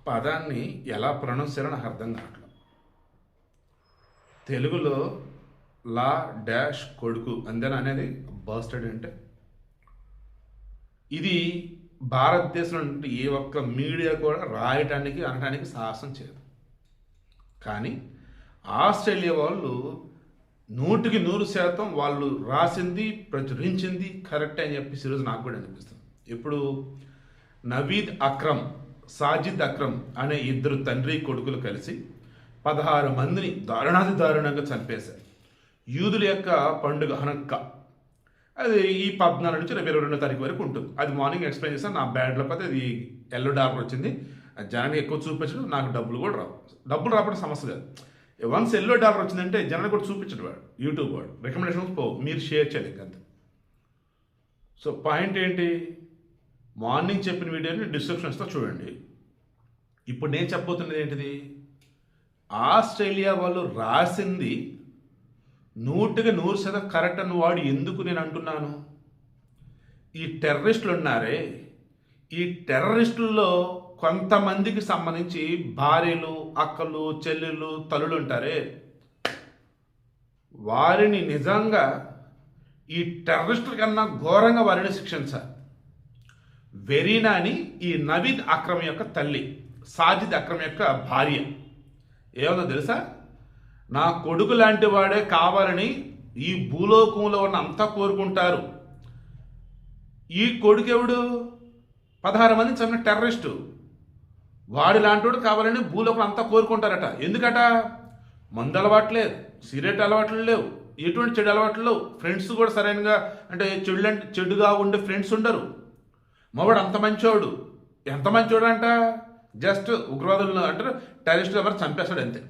పదాన్ని ఎలా ప్రొనౌన్స్ చేయాలో నాకు అర్థం కావట్లేదు. తెలుగులో లా డాష్ కొడుకు అందేనా అనేది బర్స్టెడ్ అంటే ఇది భారతదేశంలో నుండి ఏ ఒక్క మీడియా కూడా రాయటానికి అనడానికి సాహసం చేయదు. కానీ ఆస్ట్రేలియా వాళ్ళు 100% వాళ్ళు రాసింది ప్రచురించింది కరెక్ట్ అని చెప్పేసి ఈరోజు నాకు కూడా అనిపిస్తుంది. ఇప్పుడు నవీద్ అక్రమ్, సాజిద్ అక్రమ్ అనే ఇద్దరు తండ్రి కొడుకులు కలిసి 16 మందిని దారుణంగా చంపేశారు. యూదుల యొక్క పండుగ హనక్కా అది ఈ 14 నుంచి 22 తారీఖు వరకు ఉంటుంది. అది మార్నింగ్ ఎక్స్ప్లెయిన్ చేస్తాను. నా బ్యాడ్లో పోతే అది ఎల్లో డాలర్ వచ్చింది. జనానికి ఎక్కువ చూపించడం, నాకు డబ్బులు కూడా రావు. డబ్బులు రావడం సమస్య కాదు. వన్స్ ఎల్లో డాలర్ వచ్చిందంటే జనానికి కూడా చూపించడు వాడు, యూట్యూబ్ వాడు. రికమెండేషన్స్ పోవు, మీరు షేర్ చేయాలి అంతే. సో పాయింట్ ఏంటి, మార్నింగ్ చెప్పిన వీడియోని డిస్క్రిప్షన్స్తో చూడండి. ఇప్పుడు నేను చెప్పబోతున్నది ఏంటిది, ఆస్ట్రేలియా వాళ్ళు రాసింది 100% కరెక్ట్ అని వాడు ఎందుకు నేను అంటున్నాను, ఈ టెర్రరిస్టులు ఉన్నారే, ఈ టెర్రరిస్టుల్లో కొంతమందికి సంబంధించి భార్యలు, అక్కలు, చెల్లెళ్ళు, తల్లులు ఉంటారే, వారిని నిజంగా ఈ టెర్రరిస్టుల కన్నా ఘోరంగా వారిని శిక్షించాలి. వెరీనా అని ఈ నవీద్ అక్రమ్ యొక్క తల్లి, సాజిద్ అక్రమ్ యొక్క భార్య ఏమో తెలుసా, నా కొడుకు లాంటి వాడే కావాలని ఈ భూలోకంలో ఉన్న అంతా కోరుకుంటారు. ఈ కొడుకు ఎవడు, 16 మందిని చంపిన టెర్రరిస్టు, వాడి లాంటి కావాలని భూలోకం అంతా కోరుకుంటారట. ఎందుకట, మందు అలవాటు లేదు, సిగరెట్ అలవాట్లు లేవు, ఎటువంటి చెడు అలవాట్లు లేవు, ఫ్రెండ్స్ కూడా సరైనగా అంటే చెడుగా ఉండే ఫ్రెండ్స్ ఉండరు. మగవాడు అంత మంచోడు, ఎంత మంచోడు అంట, జస్ట్ ఉగ్రవాదులను అంటారు టెర్రరిస్టులు ఎవరు చంపేస్తాడు అంతే.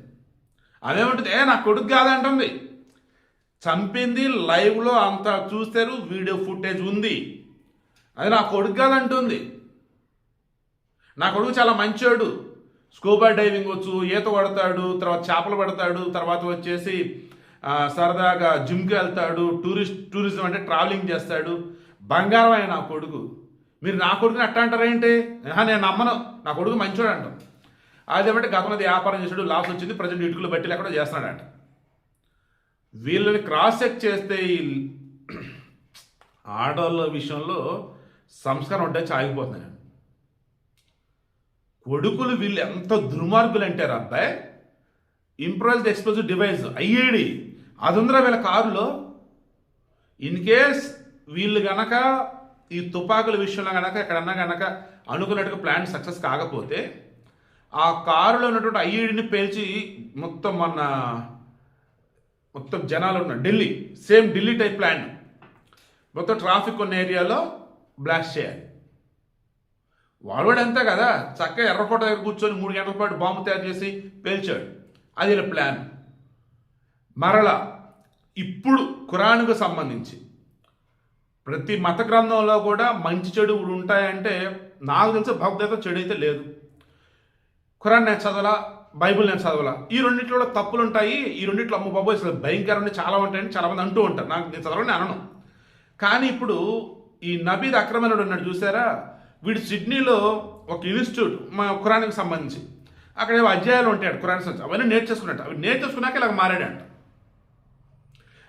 అదేమంటుంది, నా కొడుకు కాదంటుంది, చంపింది లైవ్లో అంతా చూస్తారు, వీడియో ఫుటేజ్ ఉంది, అది నా కొడుకు కాదంటుంది. నా కొడుకు చాలా మంచోడు, స్కూబా డైవింగ్ వచ్చు, ఈత పడతాడు, తర్వాత చేపలు పడతాడు, తర్వాత వచ్చేసి సరదాగా జిమ్కి వెళ్తాడు, టూరిజం అంటే ట్రావెలింగ్ చేస్తాడు, బంగారం అయిన నా కొడుకు. మీరు నా కొడుకుని అట్ట అంటారేంటి, నేను నమ్మను, నా కొడుకు మంచోడు అంటాం. అదేమంటే గతంలో వ్యాపారం చేసాడు, లాస్ వచ్చింది, ప్రజెంట్ ఇటుకలు బట్టి ఎక్కడో చేస్తున్నాడంట. వీళ్ళని క్రాస్ చెక్ చేస్తే ఈ ఆడవాళ్ళ విషయంలో సంస్కారం ఉంటే ఆగిపోతున్నాయి. కొడుకులు వీళ్ళు ఎంత దుర్మార్గులు అంటారు, అబ్బాయి ఇంప్రూవైజ్డ్ ఎక్స్ప్లోజివ్ డివైస్ ఐఈడి అది ఉందిరా వీళ్ళ కారులో. ఇన్ కేస్ వీళ్ళు గనక ఈ తుపాకుల విషయంలో గనక ఎక్కడన్నా గనక అనుకున్నట్టుగా ప్లాన్ సక్సెస్ కాకపోతే ఆ కారులో ఉన్నటువంటి ఐఈడిని పేల్చి మొత్తం జనాలు ఉన్న Delhi, same Delhi type plan, మొత్తం ట్రాఫిక్ ఉన్న ఏరియాలో బ్లాస్ట్ చేయాలి. వాడు అంతే కదా, చక్కగా ఎర్రకోట దగ్గర కూర్చొని 3 గంటల పాటు బాంబు తయారు చేసి పేల్చాడు. అది ఇలా ప్లాన్. మరలా ఇప్పుడు ఖురాన్కు సంబంధించి ప్రతి మత గ్రంథంలో కూడా మంచి చెడు ఉంటాయంటే నాకు తెలిసి భగవద్గీత చెడు అయితే లేదు. ఖురాన్ నేను చదవాలా, బైబిల్ నేను చదవాలా, ఈ రెండింటిలో తప్పులు ఉంటాయి, ఈ రెండింటిలో అమ్మ బాబోయ్ అసలు భయంకరమైన చాలా ఉంటాయని చాలామంది అంటూ ఉంటారు. నేను చదవాలని అనను. కానీ ఇప్పుడు ఈ నబీద్ అక్రమ్ ఉన్నాడు చూసారా, వీడు సిడ్నీలో ఒక ఇన్స్టిట్యూట్ మా ఖురాన్కి సంబంధించి అక్కడ ఏవో అధ్యాయాలు ఉంటాయి ఖురాన్ సంబంధించి, అవన్నీ నేర్చేసుకున్నట్టు. అవి నేర్చేసుకున్నాక ఇలాగ మారాడంట.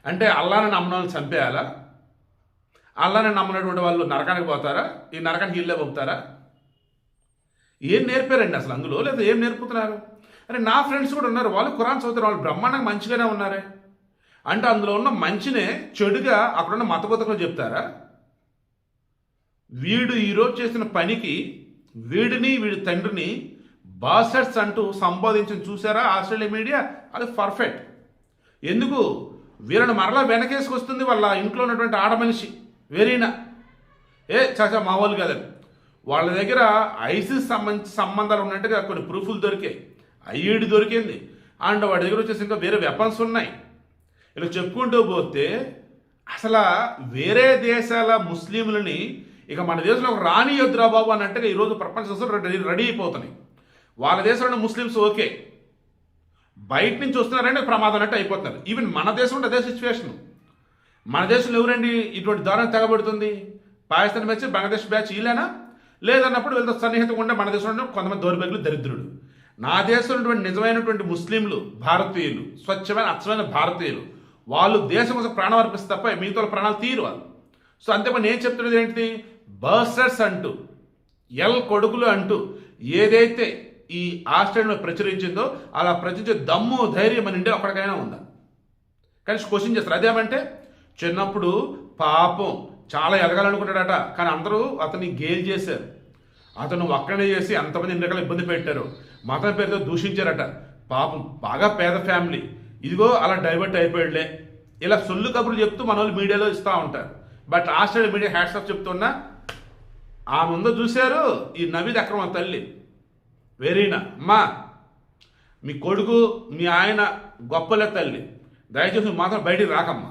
అంటే అల్లాని నమ్మని చంపేయాలా, అల్లాని నమ్మనటువంటి వాళ్ళు నరకానికి పోతారా, ఈ నరకానికి ఇల్లే పంపుతారా, ఏం నేర్పారండి అసలు అందులో, లేదా ఏం నేర్పుతున్నారు? అరే నా ఫ్రెండ్స్ కూడా ఉన్నారు, వాళ్ళు ఖురాన్ చదువుతారు, వాళ్ళు బ్రహ్మాండంగా మంచిగానే ఉన్నారే అంటే అందులో ఉన్న మంచినే చెడుగా అక్కడున్న మతబోధకులు చెప్తారా? వీడు ఈరోజు చేసిన పనికి వీడి తండ్రిని బాస్టర్స్ అంటూ సంబోధించి చూసారా ఆస్ట్రేలియా మీడియా, అది పర్ఫెక్ట్. ఎందుకు వీళ్ళని మరలా వెనకేసుకొస్తుంది వాళ్ళ ఇంట్లో ఉన్నటువంటి ఆడమనిషి వెరీనా, చాచా మా వాళ్ళు కదండి. వాళ్ళ దగ్గర ఐసిస్ సంబంధాలు ఉన్నట్టుగా కొన్ని ప్రూఫ్లు దొరికాయి, ఐఈడి దొరికింది, అండ్ వాడి దగ్గర వచ్చేసి ఇంకా వేరే వెపన్స్ ఉన్నాయి. ఇలా చెప్పుకుంటూ పోతే అసలు వేరే దేశాల ముస్లింలని ఇక మన దేశంలో ఒక రాణి యొద్దురా బాబు అన్నట్టుగా ఈరోజు ప్రపంచ దేశాలు రెడీ అయిపోతున్నాయి. వాళ్ళ దేశంలో ముస్లిమ్స్ ఓకే, బయట నుంచి వస్తున్నారంటే ప్రమాదం అన్నట్టు అయిపోతున్నారు. ఈవెన్ మన దేశంలో అదే సిచ్యువేషన్. మన దేశంలో ఎవరండి ఇటువంటి దారుణం తెగబడుతుంది? పాకిస్తాన్ బ్యాచ్, బంగ్లాదేశ్ బ్యాచ్ వీళ్ళేనా, లేదన్నప్పుడు వీళ్ళతో సన్నిహితంగా ఉండే మన దేశంలో కొంతమంది దౌర్భాగ్యులు దరిద్రుడు. నా దేశంలో ఉన్నటువంటి నిజమైనటువంటి ముస్లింలు భారతీయులు, స్వచ్ఛమైన అచ్చమైన భారతీయులు, వాళ్ళు దేశం కోసం ప్రాణం అర్పిస్తే తప్ప మిగతా ప్రాణాలు తీరు వాళ్ళు. సో అంతేమని నేను చెప్తున్నది ఏంటిది, బర్స్టర్స్ అంటూ ఎల్ కొడుకులు అంటూ ఏదైతే ఈ ఆస్ట్రేలియాలో ప్రచురించిందో అలా ప్రచురించే దమ్ము ధైర్యం మన ఇండియా ఒక్కడికైనా ఉందా? కానీ క్వశ్చన్ చేస్తారు. అదేమంటే చిన్నప్పుడు పాపం చాలా ఎదగాలనుకుంటాడట, కానీ అందరూ అతన్ని గేల్ చేశారు, అతను ఒక్కడే చేసి అంతమంది ఎన్ని రకాల ఇబ్బంది పెట్టారు, మతం పేరుతో దూషించారట. పాపం బాగా పేద ఫ్యామిలీ, ఇదిగో అలా డైవర్ట్ అయిపోయాడులే, ఇలా సొల్లు కబుర్లు చెప్తూ మన వాళ్ళు మీడియాలో ఇస్తూ ఉంటారు. But Australia media hats off చెప్తున్నా, ఆ ముందు చూశారు ఈ నవీద్ అక్రమ తల్లి వెరీనా, అమ్మా మీ కొడుకు మీ ఆయన గొప్పలే తల్లి, దయచేసి మాత్రం బయటికి రాకమ్మా.